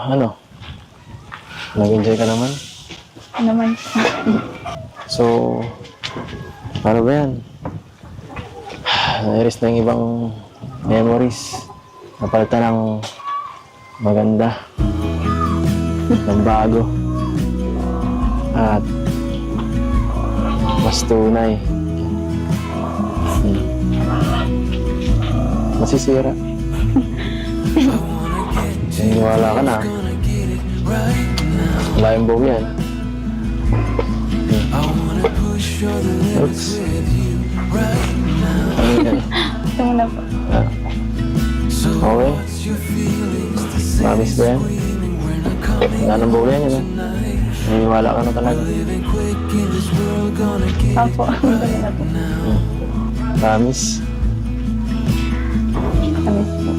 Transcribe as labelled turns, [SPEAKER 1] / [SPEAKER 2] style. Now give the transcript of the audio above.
[SPEAKER 1] Ano? Nag-enjoy ka naman?
[SPEAKER 2] Naman.
[SPEAKER 1] So, paano ba yan? Nairis na yung ibang memories. Napalitan ng maganda. Ng bago. At mas tunay. Masisira. Naniwala ka na. Wala yung buhok yan. Oops. Ano yan?
[SPEAKER 2] Ito muna po.
[SPEAKER 1] Ah. Okay. Promise ba yan? Wala nang buhok yan, yun. Naniwala ka na talaga.
[SPEAKER 2] Opo. Ito muna po.
[SPEAKER 1] Promise.
[SPEAKER 2] Kami po.